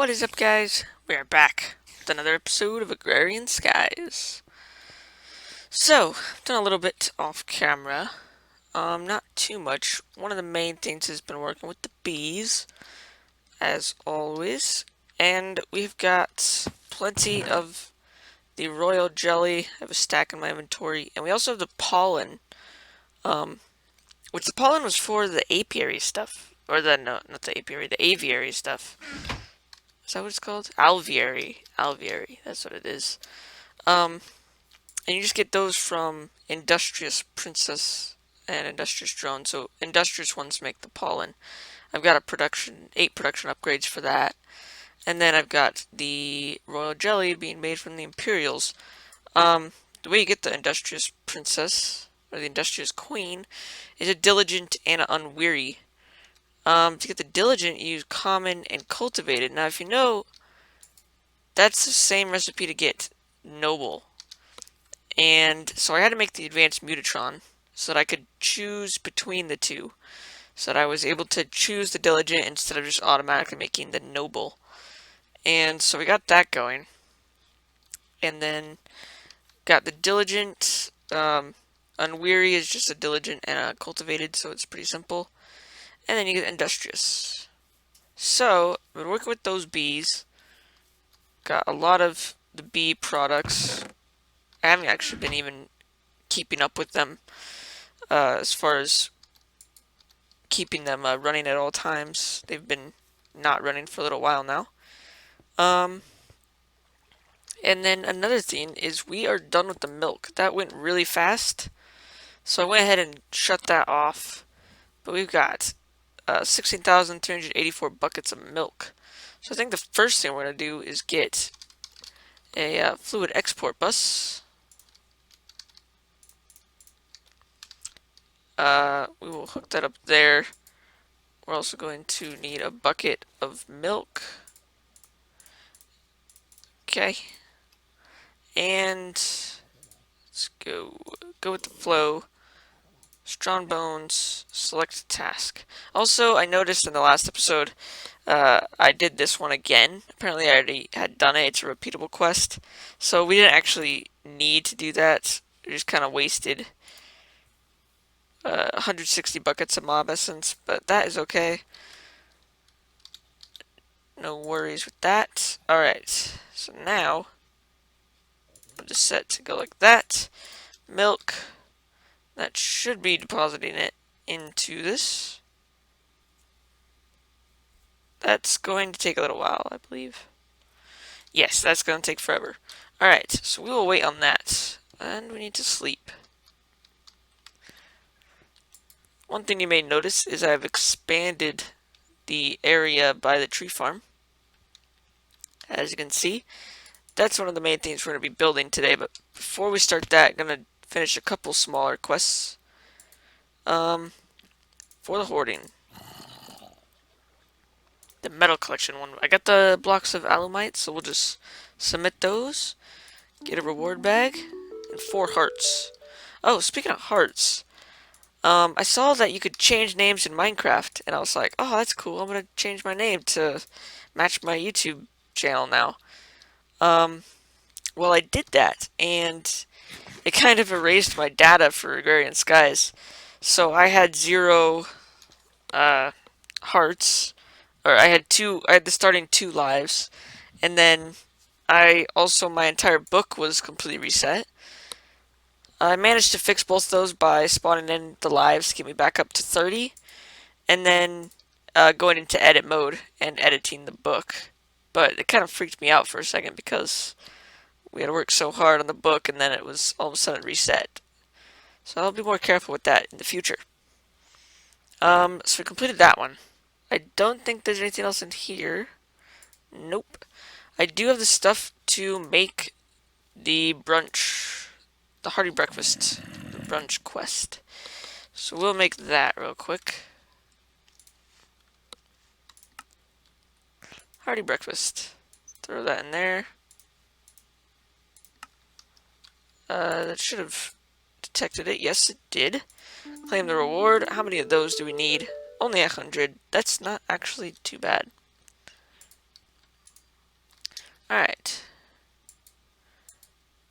What is up, guys? We are back with another episode of Agrarian Skies. So, done a little bit off camera. Not too much. One of the main things has been working with the bees, as always. And we've got plenty of the royal jelly. I have a stack in my inventory. And we also have the pollen. Which the pollen was for the apiary stuff. No, not the apiary, the aviary stuff. Is that what it's called? Alveary. Alveary, that's what it is. And you just get those from Industrious Princess and Industrious Drone. So Industrious ones make the pollen. I've got 8 production upgrades for that. And then I've got the Royal Jelly being made from the Imperials. The way you get the Industrious Princess, or the Industrious Queen, is a Diligent and an Unweary. To get the Diligent, you use Common and Cultivated. Now, if you know, that's the same recipe to get Noble. And so I had to make the Advanced Mutatron so that I could choose between the two. So that I was able to choose the Diligent instead of just automatically making the Noble. And so we got that going. And then got the Diligent. Unweary is just a Diligent and a Cultivated, so it's pretty simple. And then you get Industrious. So, I've been working with those bees. Got a lot of the bee products. I haven't actually been even keeping up with them as far as keeping them running at all times. They've been not running for a little while now. And then another thing is we are done with the milk. That went really fast, so I went ahead and shut that off. But we've got 16,384 buckets of milk. So I think the first thing we're going to do is get a fluid export bus. We will hook that up there. We're also going to need a bucket of milk. Okay. And let's go with the flow. Strong bones, select task. Also, I noticed in the last episode, I did this one again. Apparently I already had done it. It's a repeatable quest. So we didn't actually need to do that. We just kind of wasted 160 buckets of mob essence, but that is okay. No worries with that. Alright, so now I'm just set to go like that. Milk. That should be depositing it into this. That's going to take a little while, I believe. Yes, that's going to take forever. Alright, so we will wait on that. And we need to sleep. One thing you may notice is I've expanded the area by the tree farm. As you can see, that's one of the main things we're going to be building today. But before we start that, I'm going to finish a couple smaller quests. For the hoarding. The metal collection one. I got the blocks of alumite, so we'll just submit those. Get a reward bag. And 4 hearts. Oh, speaking of hearts. I saw that you could change names in Minecraft, and I was like, oh, that's cool. I'm going to change my name to match my YouTube channel now. Well, I did that, and it kind of erased my data for Agrarian Skies. So I had 0 hearts, or I had the starting 2 lives, and then my entire book was completely reset. I managed to fix both those by spawning in the lives to get me back up to 30, and then going into edit mode and editing the book. But it kind of freaked me out for a second because we had to work so hard on the book and then it was all of a sudden reset. So I'll be more careful with that in the future. So we completed that one. I don't think there's anything else in here. Nope. I do have the stuff to make the brunch, the hearty breakfast, the brunch quest. So we'll make that real quick. Hearty breakfast. Throw that in there. That should have detected it. Yes, it did. Claim the reward. How many of those do we need? Only 100. That's not actually too bad. Alright.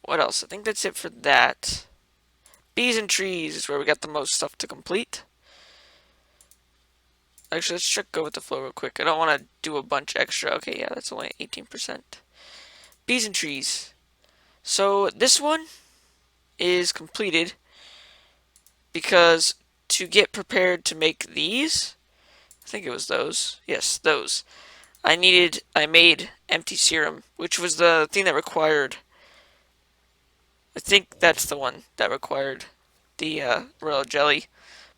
What else? I think that's it for that. Bees and trees is where we got the most stuff to complete. Actually, let's check go with the flow real quick. I don't want to do a bunch extra. Okay, yeah, that's only 18%. Bees and trees. So this one is completed because to get prepared to make these, I think it was those. Yes, those. I made empty serum, which was the thing that required, I think that's the one that required the royal jelly.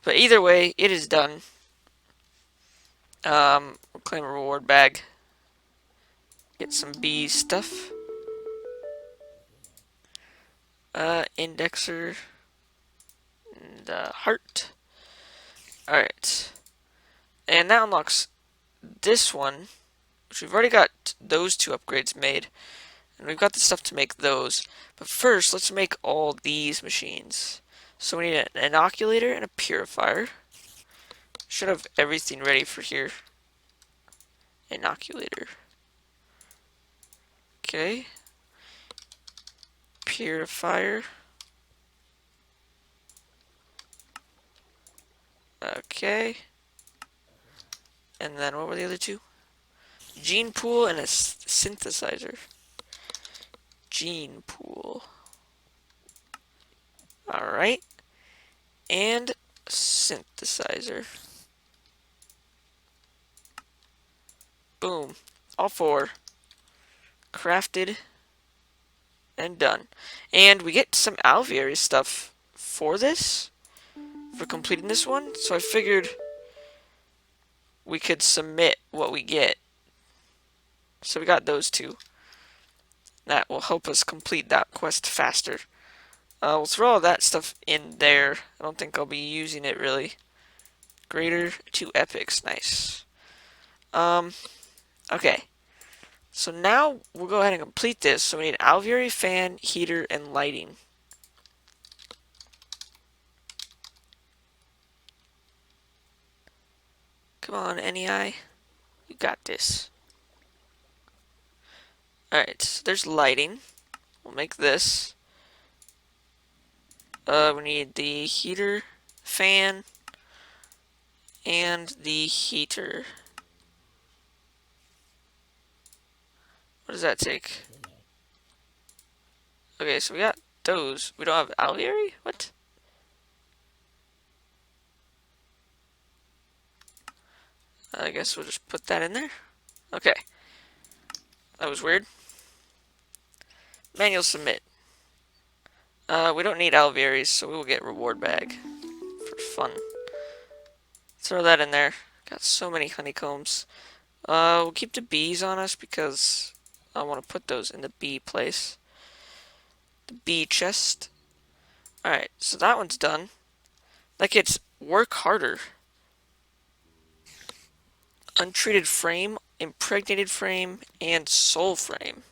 But either way, it is done. We'll claim a reward bag. Get some bee stuff. Indexer and heart. Alright. And that unlocks this one, which we've already got those two upgrades made. And we've got the stuff to make those. But first, let's make all these machines. So we need an inoculator and a purifier. Should have everything ready for here. Inoculator. Okay. Purifier. Okay. And then what were the other two? Gene pool and a synthesizer. Gene pool. Alright. And synthesizer. Boom. All four. Crafted. And done. And we get some alveary stuff for this. For completing this one. So I figured we could submit what we get. So we got those two. That will help us complete that quest faster. We'll throw all that stuff in there. I don't think I'll be using it really. Greater 2 epics. Nice. Okay. So now we'll go ahead and complete this. So we need alveary, fan, heater, and lighting. Come on, NEI. You got this. Alright, so there's lighting. We'll make this. We need the heater, fan, and the heater. What does that take? Okay, so we got those. We don't have alveary? What? I guess we'll just put that in there. Okay. That was weird. Manual submit. We don't need alvearies, so we will get reward bag. For fun. Throw that in there. Got so many honeycombs. We'll keep the bees on us because I want to put those in the bee place. The bee chest. Alright, so that one's done. That gets work harder. Untreated frame, impregnated frame, and soul frame.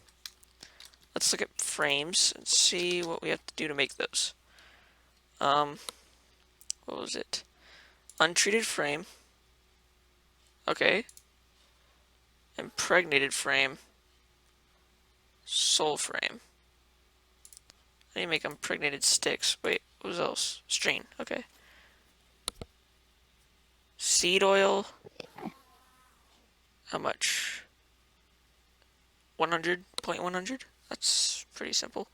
Let's look at frames and see what we have to do to make those. What was it? Untreated frame. Okay. Impregnated frame. Soul frame. I need to make impregnated sticks. Wait, what was else? Strain. Okay. Seed oil. How much? 100? 0.100? That's pretty simple.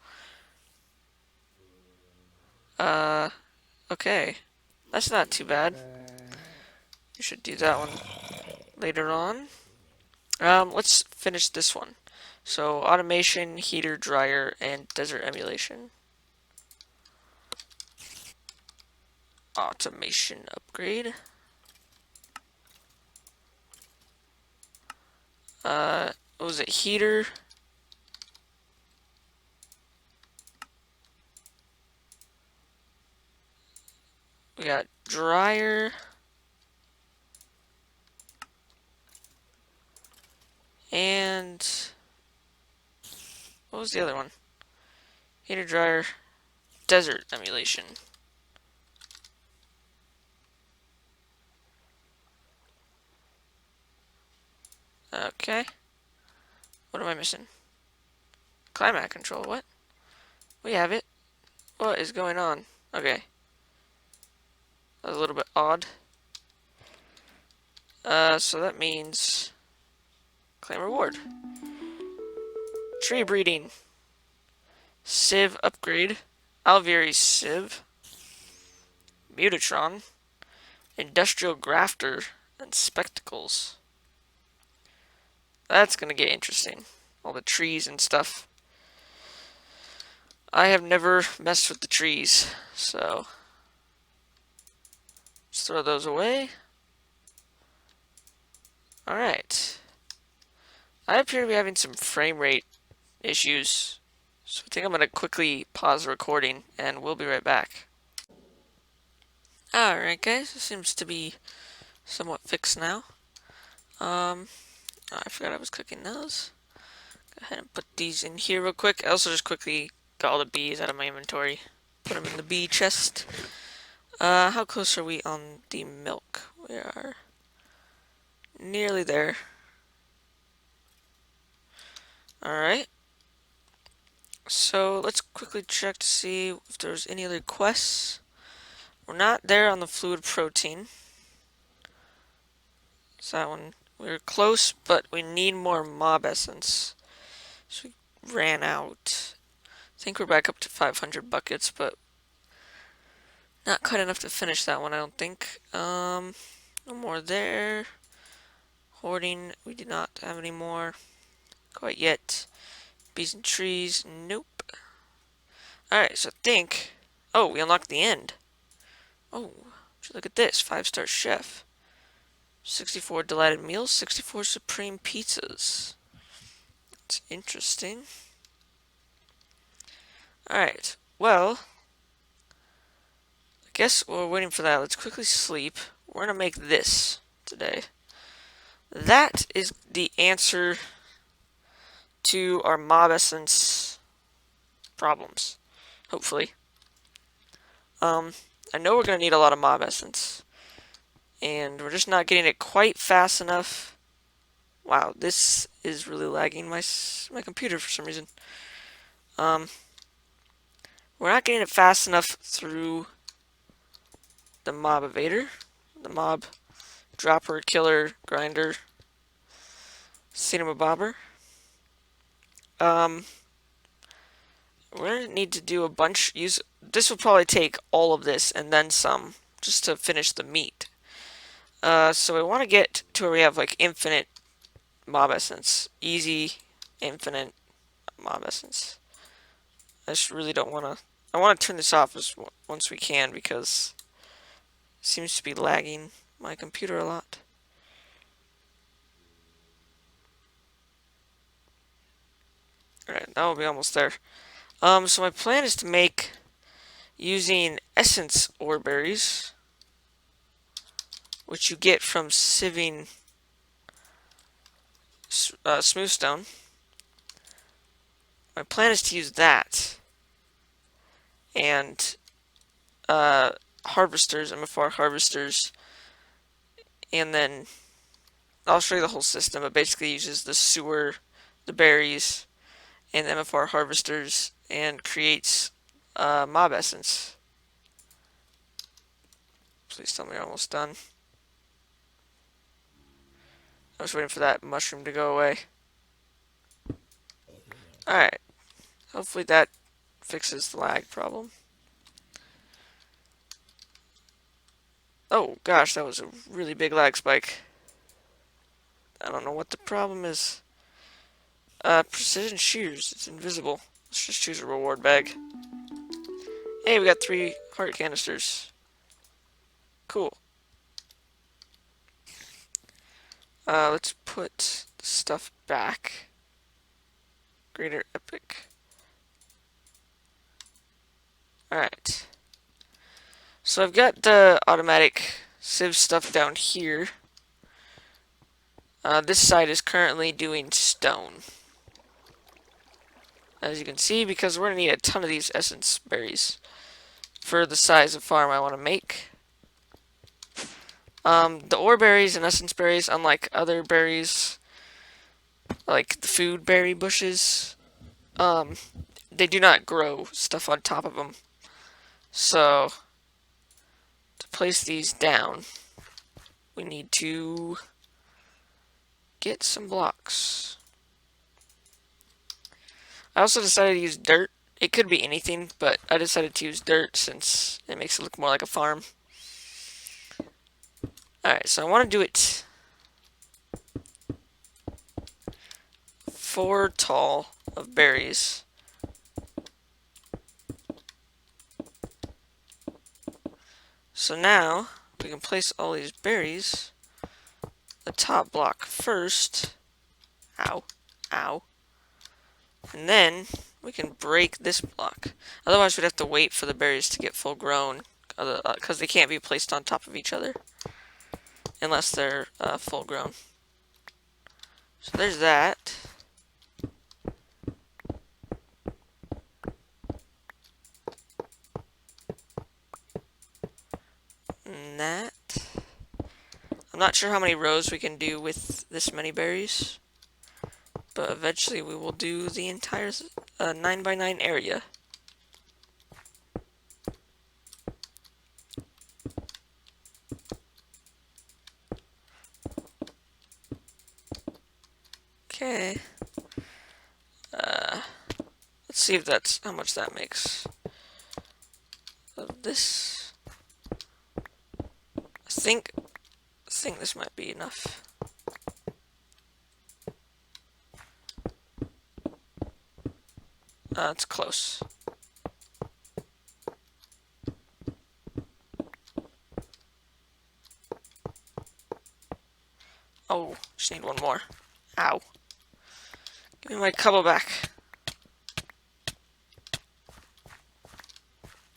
Okay. That's not too bad. You should do that one later on. Let's finish this one. So, automation, heater, dryer, and desert emulation. Automation upgrade. What was it? Heater. We got dryer. And what was the other one? Heater, dryer, desert emulation. Okay. What am I missing? Climate control, what? We have it. What is going on? Okay. That was a little bit odd. So that means claim reward. Tree breeding. Civ upgrade. Alvieri Civ. Mutatron. Industrial grafter. And spectacles. That's gonna get interesting. All the trees and stuff. I have never messed with the trees, so let's throw those away. Alright. I appear to be having some frame rate issues, so I think I'm going to quickly pause the recording, and we'll be right back. Alright guys, it seems to be somewhat fixed now. I forgot I was cooking those. Go ahead and put these in here real quick. I also just quickly got all the bees out of my inventory. Put them in the bee chest. How close are we on the milk? We are nearly there. Alright. So let's quickly check to see if there's any other quests. We're not there on the fluid protein. So that one, we're close, but we need more mob essence. So we ran out. I think we're back up to 500 buckets, but not quite enough to finish that one, I don't think. No more there. Hoarding, we do not have any more quite yet. Bees and trees, nope. Alright, so I think... Oh, we unlocked the end. Oh, look at this. 5-star chef. 64 delighted meals, 64 supreme pizzas. That's interesting. Alright, well... I guess while we're waiting for that, let's quickly sleep. We're gonna make this today. That is the answer to our mob essence problems. Hopefully. I know we're going to need a lot of mob essence. And we're just not getting it quite fast enough. Wow, this is really lagging my computer for some reason. We're not getting it fast enough through the mob evader. The mob dropper, killer, grinder, cinema bobber. We're going to need to do a bunch. This will probably take all of this and then some, just to finish the meat. So we want to get to where we have like infinite mob essence. Easy, infinite mob essence. I just really don't want to... I want to turn this off once we can because it seems to be lagging my computer a lot. Alright, that will be almost there. So my plan is to make using essence ore berries, which you get from sieving smoothstone. My plan is to use that and harvesters, MFR harvesters, and then I'll show you the whole system. It basically uses the sewer, the berries, and MFR harvesters and creates mob essence. Please tell me you're almost done. I was waiting for that mushroom to go away. Alright. Hopefully that fixes the lag problem. Oh gosh, that was a really big lag spike. I don't know what the problem is. Precision shears. It's invisible. Let's just choose a reward bag. Hey, we got 3 heart canisters. Cool. Let's put the stuff back. Greater epic. Alright. So I've got the automatic sieve stuff down here. This side is currently doing stone. As you can see, because we're going to need a ton of these essence berries for the size of farm I want to make. The ore berries and essence berries, unlike other berries, like the food berry bushes, they do not grow stuff on top of them. So, to place these down, we need to get some blocks. I also decided to use dirt. It could be anything, but I decided to use dirt since it makes it look more like a farm. Alright, so I want to do it 4 tall of berries. So now, we can place all these berries, the top block first. Ow. Ow. And then, we can break this block. Otherwise, we'd have to wait for the berries to get full grown, because they can't be placed on top of each other. Unless they're full grown. So there's that. And that. I'm not sure how many rows we can do with this many berries, but eventually we will do the entire 9x9 area. Okay. Let's see if that's how much that makes. Of this, I think this might be enough. It's close. Oh, just need one more. Ow. Give me my cobble back.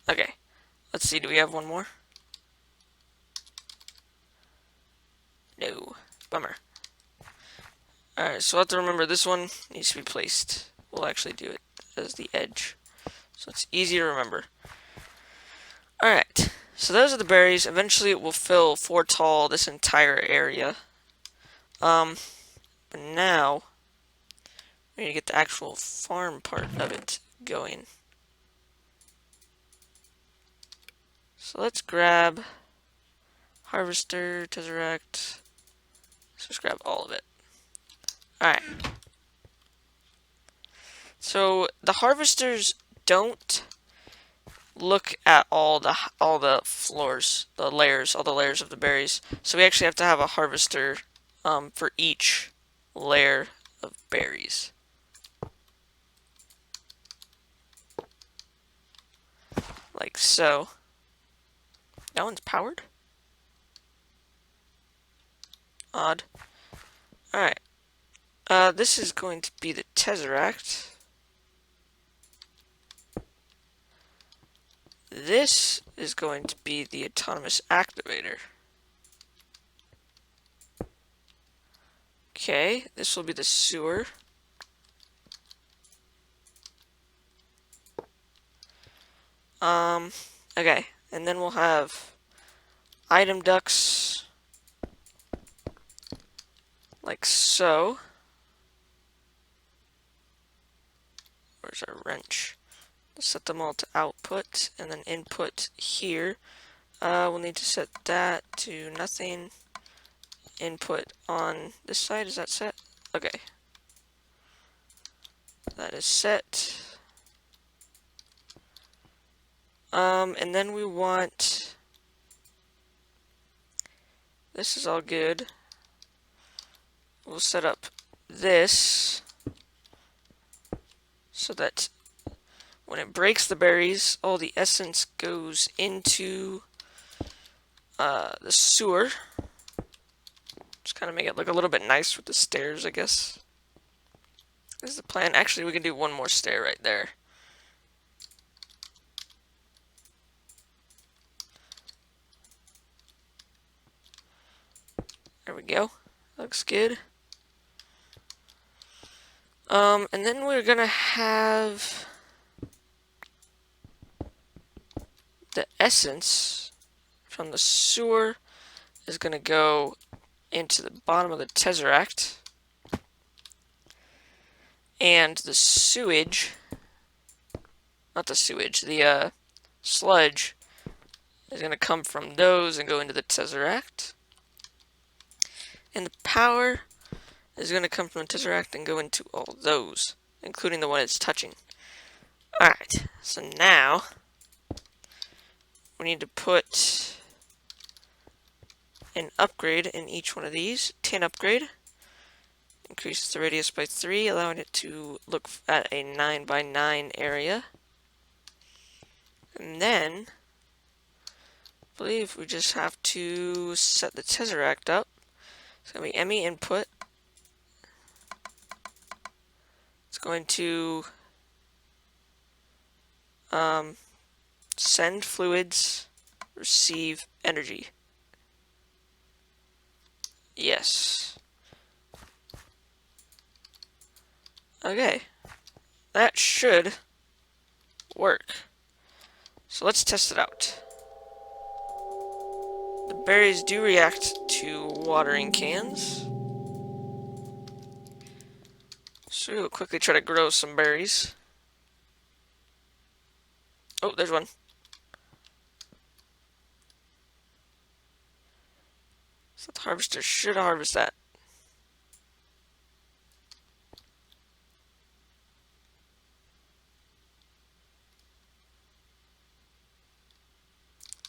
Okay. Let's see, do we have one more? No. Bummer. Alright, so I'll have to remember this one needs to be placed. We'll actually do it as the edge, so it's easy to remember. Alright, so those are the berries. Eventually it will fill 4 tall this entire area. But now we need to get the actual farm part of it going. So let's grab harvester, tesseract. Let's just grab all of it. Alright. So the harvesters don't look at all the floors, all the layers of the berries. So we actually have to have a harvester for each layer of berries. Like so. That one's powered? Odd. Alright. This is going to be the tesseract. This is going to be the autonomous activator. Okay, this will be the sewer. Okay, and then we'll have item ducts like so. Where's our wrench? Let's set them all to output and then input here. We'll need to set that to nothing. Input on this side, is that set? Okay. That is set. And then we want, this is all good. We'll set up this so that when it breaks the berries, all the essence goes into the sewer. Just kind of make it look a little bit nice with the stairs, I guess. This is the plan. Actually, we can do one more stair right there. There we go. Looks good. And then we're gonna have the essence from the sewer is gonna go into the bottom of the tesseract. And the sewage, not the sewage, the sludge is going to come from those and go into the Tesseract. And the power is going to come from the Tesseract and go into all those, including the one it's touching. Alright, so now we need to put an upgrade in each one of these. Tin upgrade increases the radius by 3, allowing it to look at a 9 by 9 area. And then, I believe we just have to set the Tesseract up. It's going to be ME input. It's going to send fluids, receive energy. Yes. Okay. That should work. So let's test it out. The berries do react to watering cans. So we'll quickly try to grow some berries. Oh, there's one. So the harvester should harvest that.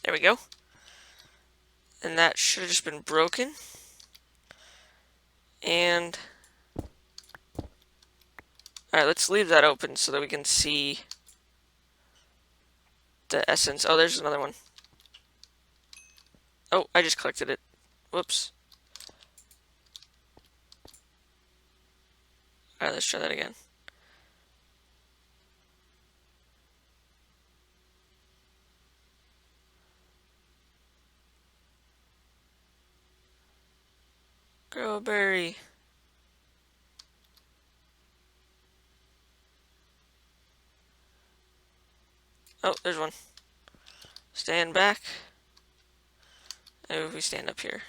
There we go. And that should have just been broken. And alright, let's leave that open so that we can see the essence. Oh, there's another one. Oh, I just collected it. Whoops. Alright, let's try that again. Grow a berry. Oh, there's one. Stand back. Maybe if we stand up here.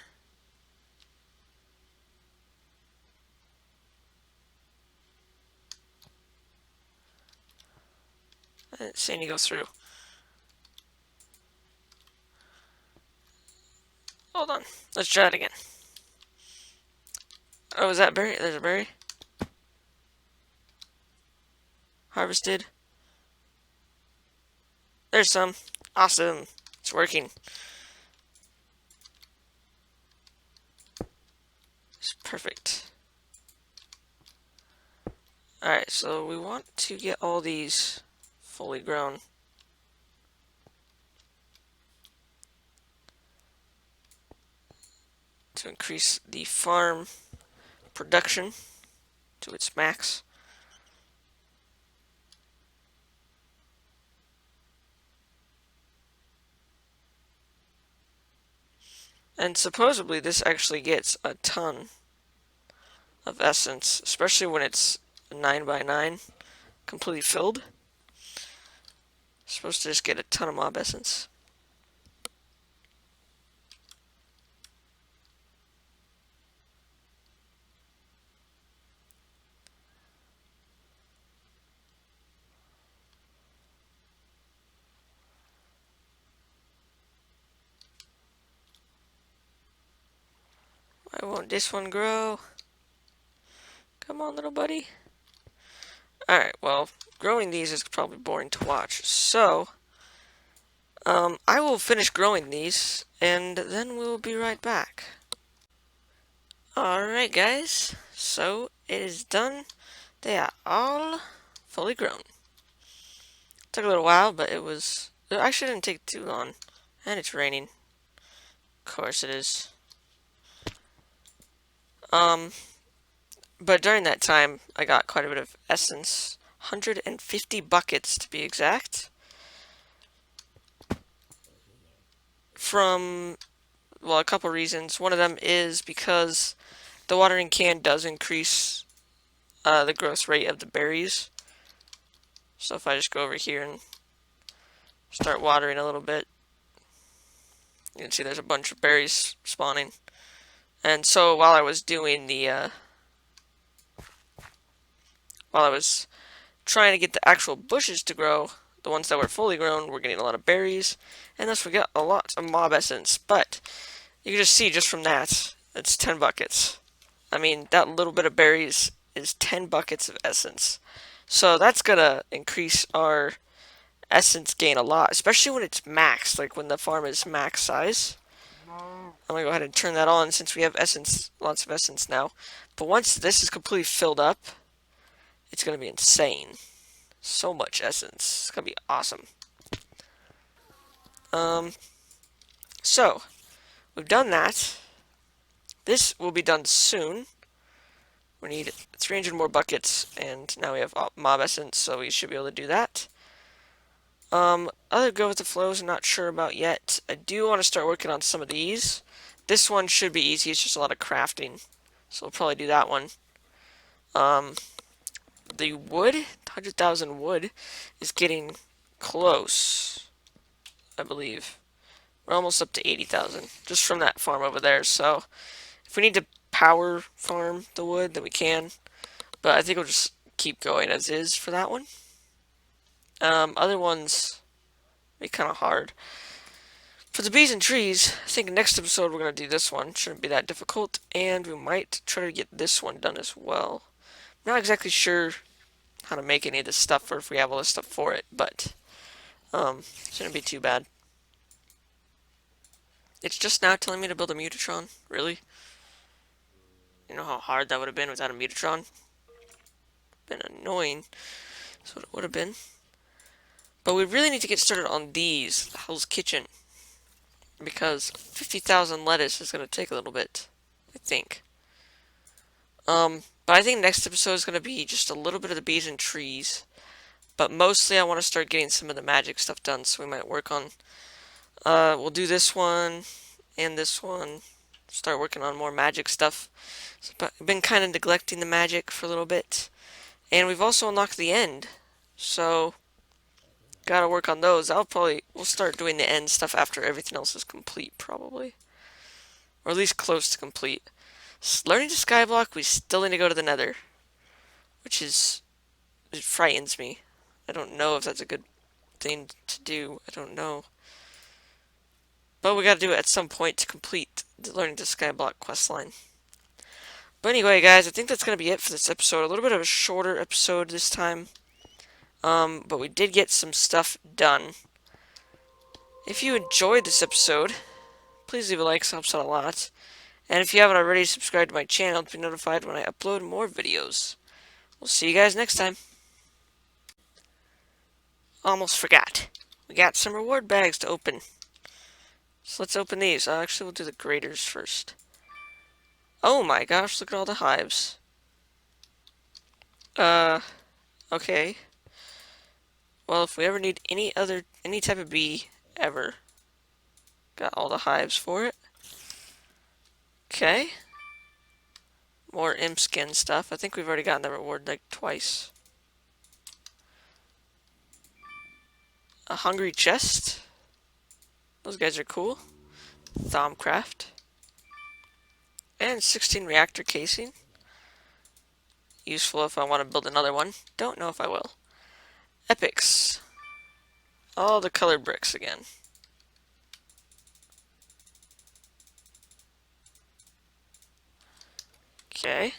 I didn't see any go through. Hold on. Let's try it again. Oh, is that berry? There's a berry. Harvested. There's some. Awesome. It's working. It's perfect. Alright, so we want to get all these fully grown. To increase the farm production to its max. And supposedly this actually gets a ton of essence, especially when it's 9 by 9 completely filled. It's supposed to just get a ton of mob essence. Why won't this one grow? Come on, little buddy. Alright, well, growing these is probably boring to watch, so I will finish growing these, and then we'll be right back. Alright, guys, so it is done. They are all fully grown. Took a little while, but it actually didn't take too long. And it's raining. Of course it is. But during that time, I got quite a bit of essence. 150 buckets to be exact. From, well, a couple reasons. One of them is because the watering can does increase the growth rate of the berries. So if I just go over here and start watering a little bit, you can see there's a bunch of berries spawning. And so while I was doing the while I was trying to get the actual bushes to grow, the ones that were fully grown, we're getting a lot of berries, and thus we got a lot of mob essence. But you can just see just from that, it's 10 buckets. I mean, that little bit of berries is 10 buckets of essence. So that's gonna increase our essence gain a lot, especially when it's max, like when the farm is max size. I'm gonna go ahead and turn that on since we have essence, lots of essence now. But once this is completely filled up, it's gonna be insane. So much essence. It's gonna be awesome. Um, so we've done that. This will be done soon. We need 300 more buckets, and now we have mob essence, so we should be able to do that. Other go with the flows, I'm not sure about yet. I do want to start working on some of these. This one should be easy, it's just a lot of crafting. So we'll probably do that one. The wood, 100,000 wood, is getting close, I believe. We're almost up to 80,000, just from that farm over there. So if we need to power farm the wood, then we can. But I think we'll just keep going as is for that one. Other ones be kind of hard. For the bees and trees, I think next episode we're going to do this one. Shouldn't be that difficult. And we might try to get this one done as well. Not exactly sure how to make any of this stuff or if we have all this stuff for it, but shouldn't be too bad. It's just now telling me to build a Mutatron? Really? You know how hard that would have been without a Mutatron? Been annoying. That's what it would have been. But we really need to get started on these, Hell's Kitchen. Because 50,000 lettuce is going to take a little bit, I think. But I think next episode is going to be just a little bit of the bees and trees. But mostly I want to start getting some of the magic stuff done, so we might work on... we'll do this one and this one. Start working on more magic stuff. But I've been kind of neglecting the magic for a little bit. And we've also unlocked the end. So, gotta work on those. We'll start doing the end stuff after everything else is complete, probably. Or at least close to complete. Learning to Skyblock, we still need to go to the Nether. It frightens me. I don't know if that's a good thing to do. I don't know. But we gotta do it at some point to complete the Learning to Skyblock questline. But anyway, guys, I think that's gonna be it for this episode. A little bit of a shorter episode this time. But we did get some stuff done. If you enjoyed this episode, please leave a like, it helps out a lot. And if you haven't already, subscribe to my channel to be notified when I upload more videos. We'll see you guys next time. Almost forgot. We got some reward bags to open. So let's open these. Actually, we'll do the graders first. Oh my gosh, look at all the hives. Okay. Well, if we ever need any type of bee, ever. Got all the hives for it. Okay. More imp skin stuff. I think we've already gotten the reward like twice. A hungry chest. Those guys are cool. Thaumcraft. And 16 reactor casing. Useful if I want to build another one. Don't know if I will. Epics. All the colored bricks again. Okay.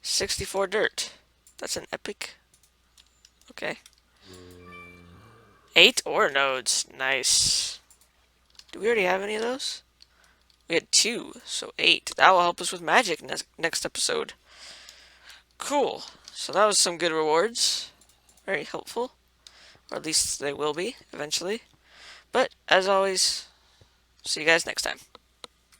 64 dirt. That's an epic. Okay. 8 ore nodes. Nice. Do we already have any of those? We had 2, so 8. That will help us with magic next episode. Cool. So that was some good rewards. Very helpful. Or at least they will be, eventually. But, as always, see you guys next time.